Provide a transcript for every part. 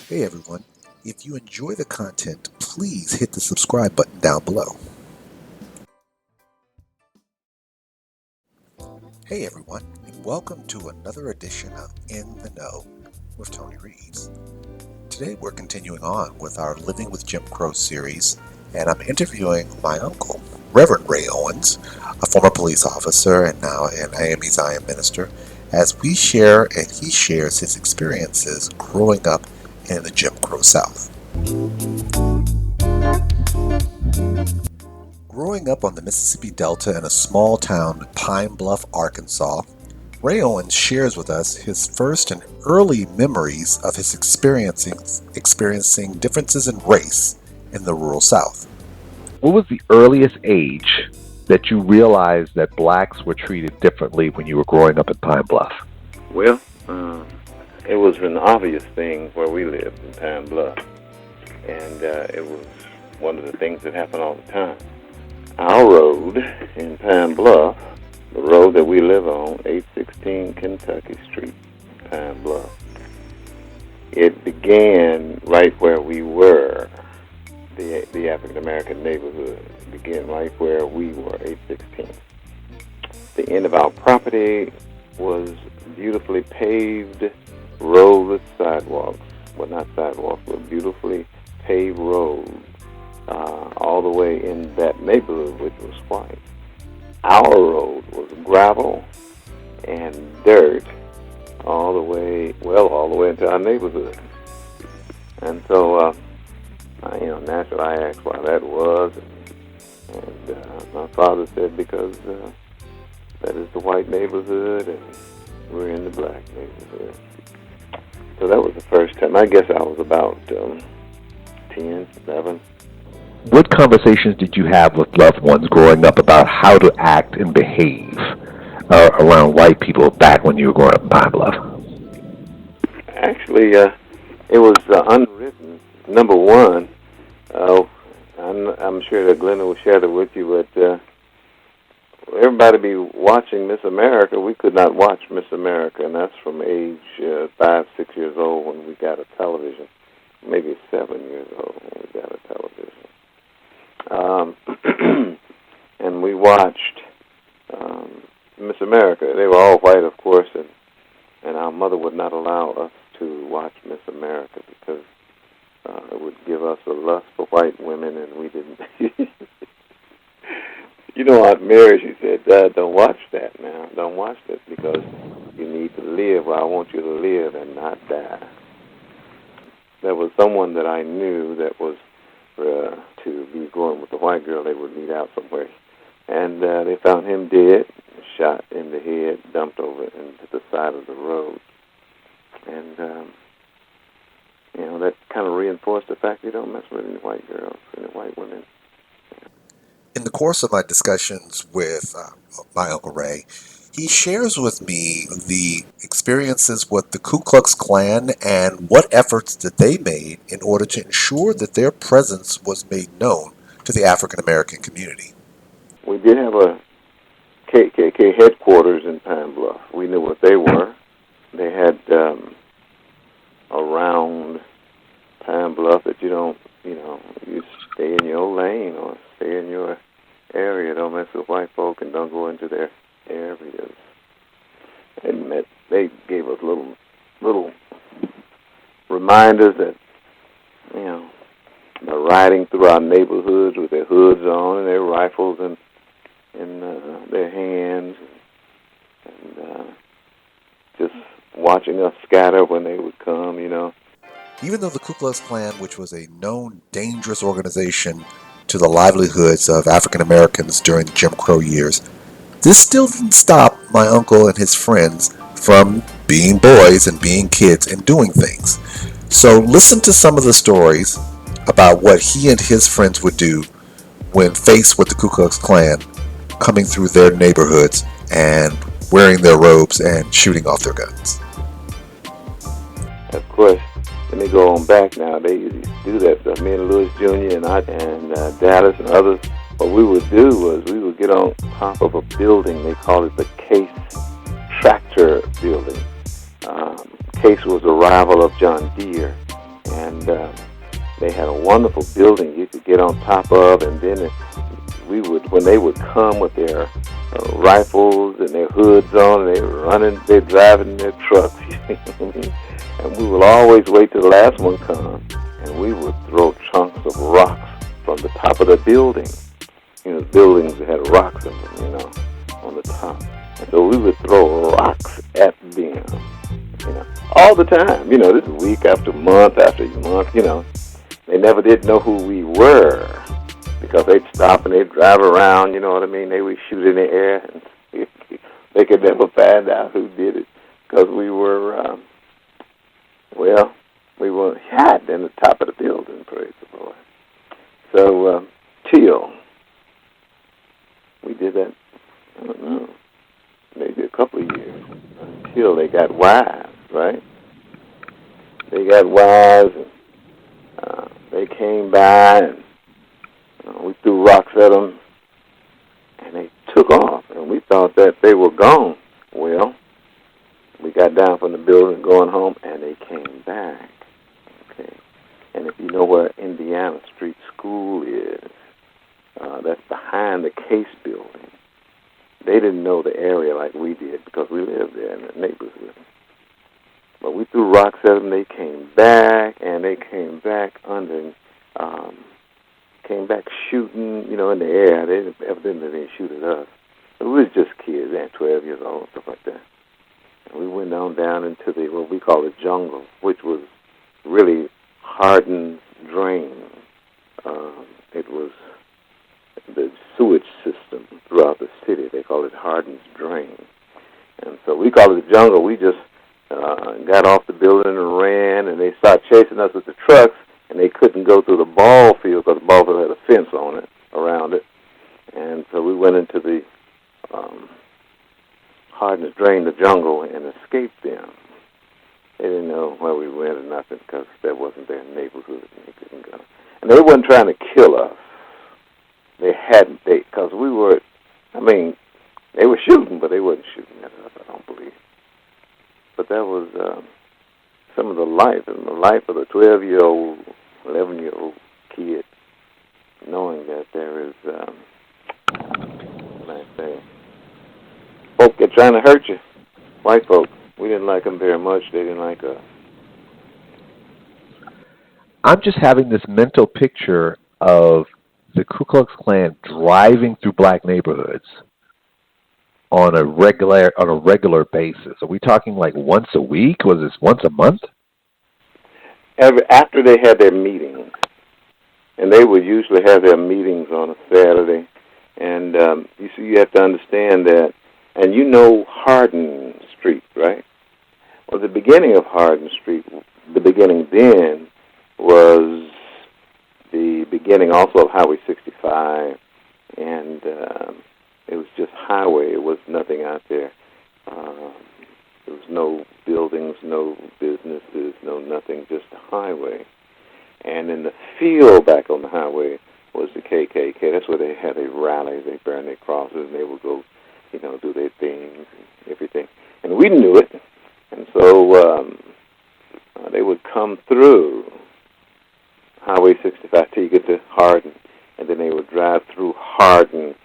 Hey everyone, if you enjoy the content, please hit the subscribe button down below. Hey everyone, and welcome to another edition of In the Know with Tony Reeves. Today we're continuing on with our Living with Jim Crow series, and I'm interviewing my uncle, Reverend Ray Owens, a former police officer and now an AME Zion minister, as we share and he shares his experiences growing up in the Jim Crow South. Growing up on the Mississippi Delta in a small town, Pine Bluff, Arkansas, Ray Owens shares with us his first and early memories of his experiencing differences in race in the rural South. What was the earliest age that you realized that blacks were treated differently when you were growing up in Pine Bluff? Well, it was an obvious thing where we lived in Pine Bluff, and it was one of the things that happened all the time. Our road in Pine Bluff, the road that we live on, 816 Kentucky Street, Pine Bluff, it began right where we were. The African-American neighborhood began right where we were, 816. The end of our property was beautifully paved road with sidewalks. Well, not sidewalks, but beautifully paved roads all the way in that neighborhood, which was white. Our road was gravel and dirt all the way into our neighborhood. And so, naturally I asked why that was, and my father said because that is the white neighborhood and we're in the black neighborhood. So that was the first time. I guess I was about 10, 11. What conversations did you have with loved ones growing up about how to act and behave around white people back when you were growing up in Pine Bluff? Actually, it was unwritten. Number one, I'm sure that Glenda will share that with you, but everybody be watching Miss America. We could not watch Miss America, and that's from age 5, 6 years old when we got a television, maybe 7 years old when we got a television. And we watched Miss America. They were all white, of course, and our mother would not allow us to watch Miss America because it would give us a lust for white women, and we didn't. You know, Aunt Mary, she said, Dad, don't watch that now. Don't watch this because you need to live. Well, I want you to live and not die. There was someone that I knew that was to be going with the white girl. They would meet out somewhere. And they found him dead, shot in the head, dumped over into the side of the road. And, that kind of reinforced the fact you don't mess with any white girls, any white women. In the course of my discussions with my Uncle Ray, he shares with me the experiences with the Ku Klux Klan and what efforts that they made in order to ensure that their presence was made known to the African American community. We did have a KKK headquarters in Pine Bluff. We knew what they were. They had around Pine Bluff that you stay in your lane or stay in your area. Don't mess with white folk and don't go into their areas. And they gave us little reminders that, they're riding through our neighborhoods with their hoods on and their rifles in their hands, and just watching us scatter when they would come, Even though the Ku Klux Klan, which was a known dangerous organization to the livelihoods of African Americans during the Jim Crow years, this still didn't stop my uncle and his friends from being boys and being kids and doing things. So listen to some of the stories about what he and his friends would do when faced with the Ku Klux Klan coming through their neighborhoods and wearing their robes and shooting off their guns. Of course, let me go on back now. They used to do that stuff. Me and Louis Jr. and Dallas and others. What we would do was we would get on top of a building. They call it the Case Tractor Building. Case was a rival of John Deere, and and they had a wonderful building you could get on top of, and then when they would come with their rifles and their hoods on, they're driving their trucks, and we would always wait till the last one come, and we would throw chunks of rocks from the top of the building. Buildings that had rocks in them, on the top. And so we would throw rocks at them, all the time. This is week after month after month, They never did know who we were because they'd stop and they'd drive around, you know what I mean? They would shoot in the air and they could never find out who did it because we were, we were hiding in the top of the building, praise the Lord. So, till we did that, I don't know, maybe a couple of years until they got wise, right? They got wise and they came by and we threw rocks at them and they took off and we thought that they were gone. Well, we got down from the building going home and they came back. Okay. And if you know where Indiana Street School is, that's behind the Case building. They didn't know the area like we did because we lived there in the neighborhood. But we threw rocks at them. They came back, and they came back shooting, in the air. They evidently didn't shoot at us. But we was just kids, 12 years old, and stuff like that. And we went on down into what we call the jungle, which was really Hardin's drain. It was the sewage system throughout the city. They call it Hardin's drain. And so we call it the jungle. We just got off the building and ran, and they started chasing us with the trucks, and they couldn't go through the ball field because the ball field had a fence on it, around it. And so we went into the Hardin's drain, the jungle, and escaped them. They didn't know where we went or nothing because that wasn't their neighborhood, and they couldn't go. And they weren't trying to kill us. They hadn't, because we were, they were shooting, but they wasn't shooting at us, I don't believe. But that was some of the life of a 12-year-old, 11-year-old kid, knowing that there is, folk are trying to hurt you. White folk, we didn't like them very much. They didn't like us. I'm just having this mental picture of the Ku Klux Klan driving through black neighborhoods on a regular basis. Are we talking like once a week? Was this once a month? After they had their meetings, and they would usually have their meetings on a Saturday. And you have to understand that, and Hardin Street, right? Well, the beginning of Hardin Street, the beginning then was the beginning also of Highway 65, and it was just highway. It was nothing out there. There was no buildings, no businesses, no nothing, just a highway. And in the field back on the highway was the KKK. That's where they had their rallies. They burned their crosses, and they would go, do their things and everything. And we knew it. And so they would come through Highway 65 till you get to Hardin, and then they would drive through Hardin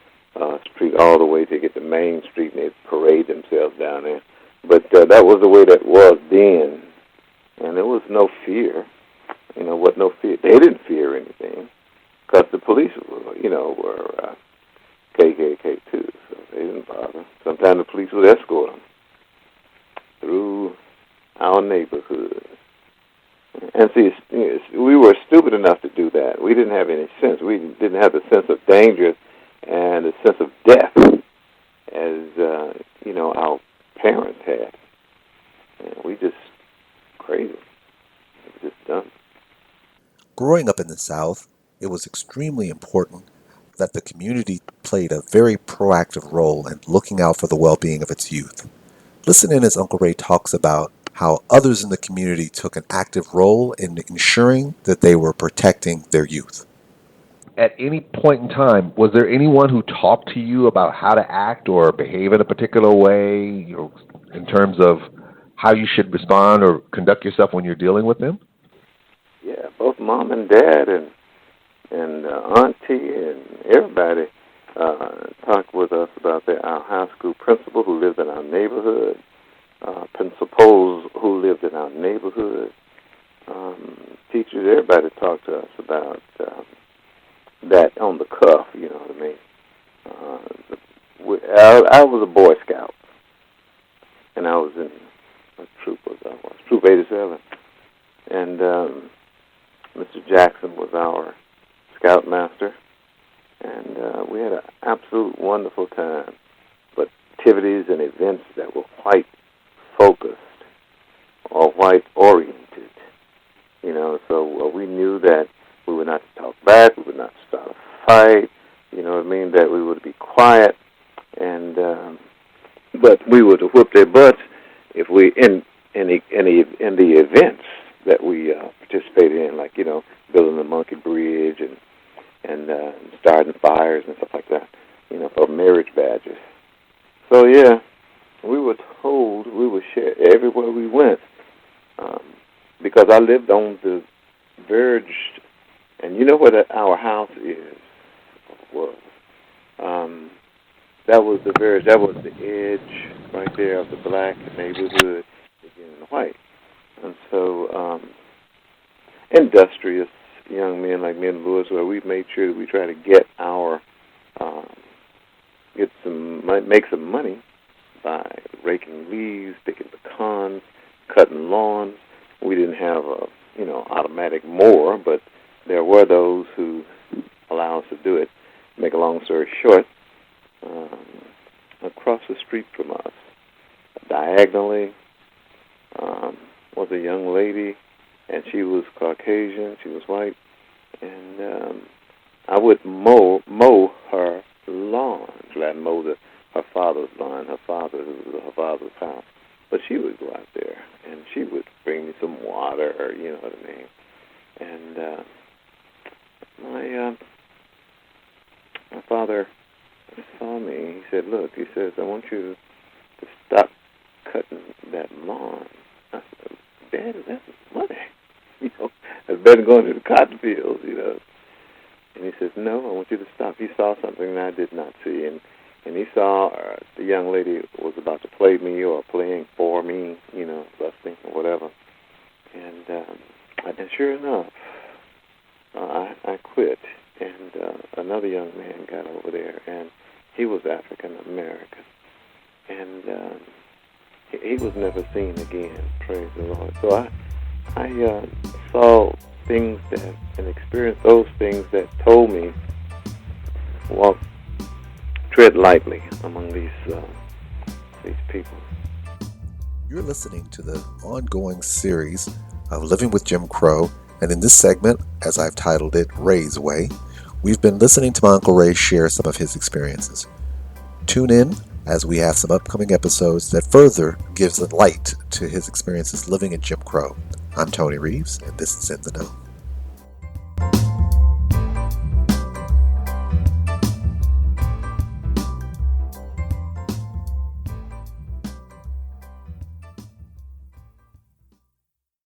Street all the way to get to Main Street, and they'd parade themselves down there. But that was the way that was then, and there was no fear. What no fear? They didn't fear anything because the police were KKK too, so they didn't bother. Sometimes the police would escort them through our neighborhood. And see, we were stupid enough to do that. We didn't have any sense. We didn't have the sense of danger and the sense of death as, our parents had. And we just crazy. It was just dumb. Growing up in the South, it was extremely important that the community played a very proactive role in looking out for the well-being of its youth. Listen in as Uncle Ray talks about how others in the community took an active role in ensuring that they were protecting their youth. At any point in time, was there anyone who talked to you about how to act or behave in a particular way, in terms of how you should respond or conduct yourself when you're dealing with them? Yeah, Mom and Dad and Auntie and everybody talked with us about our high school principal who lived in our neighborhood, principals who lived in our neighborhood, teachers, everybody talked to us about that on the cuff, you know what I mean. I was a Boy Scout, and I was in, what troop was I? Troop 87. And Mr. Jackson was our scoutmaster, and we had an absolute wonderful time. But activities and events that were quite focused or quite oriented, you know. So we knew that we were not to talk back, we were not to start a fight, you know what I mean. That we were to be quiet, and but we were to whoop their butts if we in the events that we participated in, like, you know, building the Monkey Bridge and starting fires and stuff like that, you know, for marriage badges. So yeah, we were told we would share everywhere we went, because I lived on the verge, and you know where our house was. That was the verge. That was the edge right there of the black neighborhood and the white. And so, industrious young men like me and Lewis, where we made sure that we try to get make some money by raking leaves, picking pecans, cutting lawns. We didn't have a automatic mower, but there were those who allow us to do it. Make a long story short, across the street from us, diagonally, was a young lady, and she was Caucasian, she was white, and I would mow her lawn. I'd mow her father's lawn, her father's house. But she would go out there, and she would bring me some water, or you know what I mean. And my father saw me. He said, "Look," he says, "I want you to stop cutting that lawn." I said, "Dad, that's money. You know, it's better than going to the cotton fields, you know." And he says, "No, I want you to stop." He saw something that I did not see, and he saw the young lady was about to play me or playing for me, you know, lusting or whatever. And sure enough, I quit, and another young man got over there, and he was African American, and he was never seen again. Praise the Lord. So I saw things and experienced those things that told me, tread lightly among these people. You're listening to the ongoing series of Living with Jim Crow, and in this segment, as I've titled it, Ray's Way, we've been listening to my Uncle Ray share some of his experiences. Tune in as we have some upcoming episodes that further gives a light to his experiences living in Jim Crow. I'm Tony Reeves, and this is In the Know.